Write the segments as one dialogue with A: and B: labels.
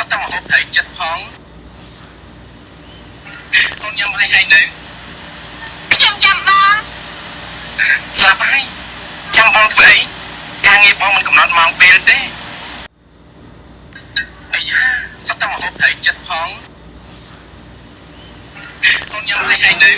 A: សតមកហូបត្រីចិត្តផងអូនញ៉ាំអីហើយនៅខ្ញុំចាំបងស្រាប់ហើយចាំបងធ្វើអីការងារបងមិនកំណត់ម៉ោងពេលទេអាយ៉ាសតមកហូបត្រីចិត្តផងអូនញ៉ាំអីហើយនៅ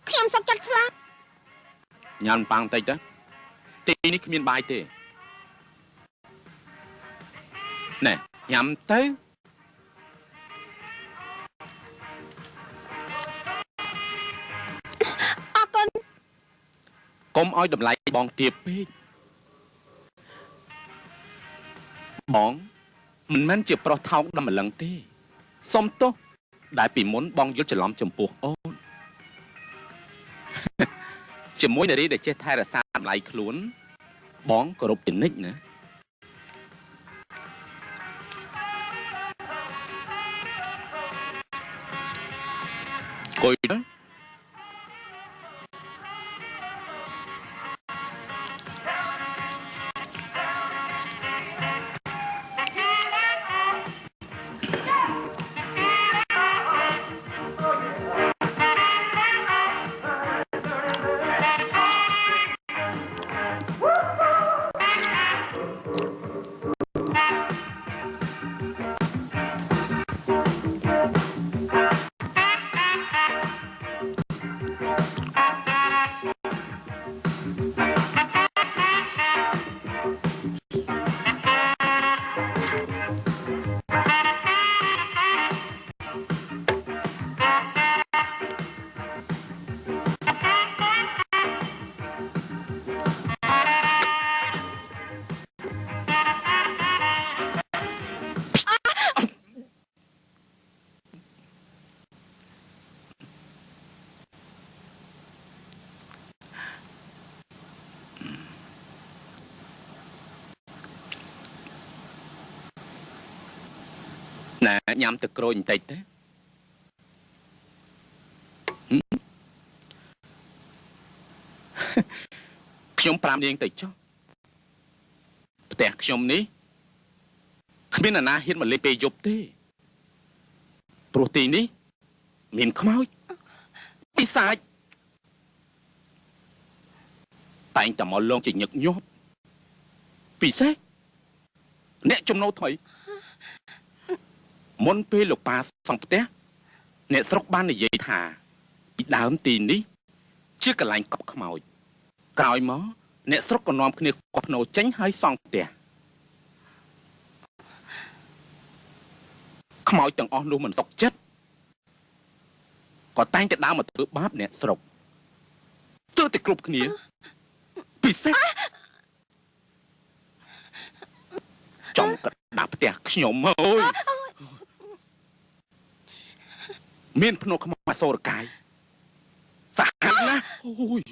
A: ខ្ញុំសុកចិត្តស្លាប់ញ៉ាំប៉ាំងតិចទៅទីនេះគ្មានបាយទេណែញ៉ាំទៅអរគុណកុំឲ្យតម្លៃបងទាបពេកបងមិនមែនជាប្រុសថោកដល់ម្លឹងទេសុំទោសដែលពីមុនបងយល់ច្រឡំចំពោះអូនជាមួយនារីដែលចេះថែរក្សាតម្លៃខ្លួនបងគោរពជានិច្ចណាគួយទៅណែញ៉ាំទឹកក្រូចបន្តិចទៅខ្ញុំប្រាប់នាងតិចចុះផ្ទះខ្ញុំនេះគ្មានអ្នកណាហ៊ានមកលេងពេលយប់ទេព្រោះទីនេះមានខ្មោចពិសាចតែងតែមកលងជាញឹកញាប់ពិសេសអ្នកចំណូលថយមុនពេលលោកប៉ាសង់ផ្ទះអ្នកស្រុកបាននិយាយថាពីដើមទីនេះជាកន្លែងកប់ខ្មោចក្រោយមកអ្នកស្រុកក៏នាំគ្នាកប់ភ្នោចេញហើយសង់ផ្ទះខ្មោចទាំងអស់នោះមិនសុខចិត្តក៏តែងតែដើរមកធ្វើបាបអ្នកស្រុកទើបតែគ្រប់គ្នាពិសេសចំកដាស់ផ្ទះខ្ញុំអើយមានភ្នោខ្មោចសូរកាយសាហាវណាស់អូយ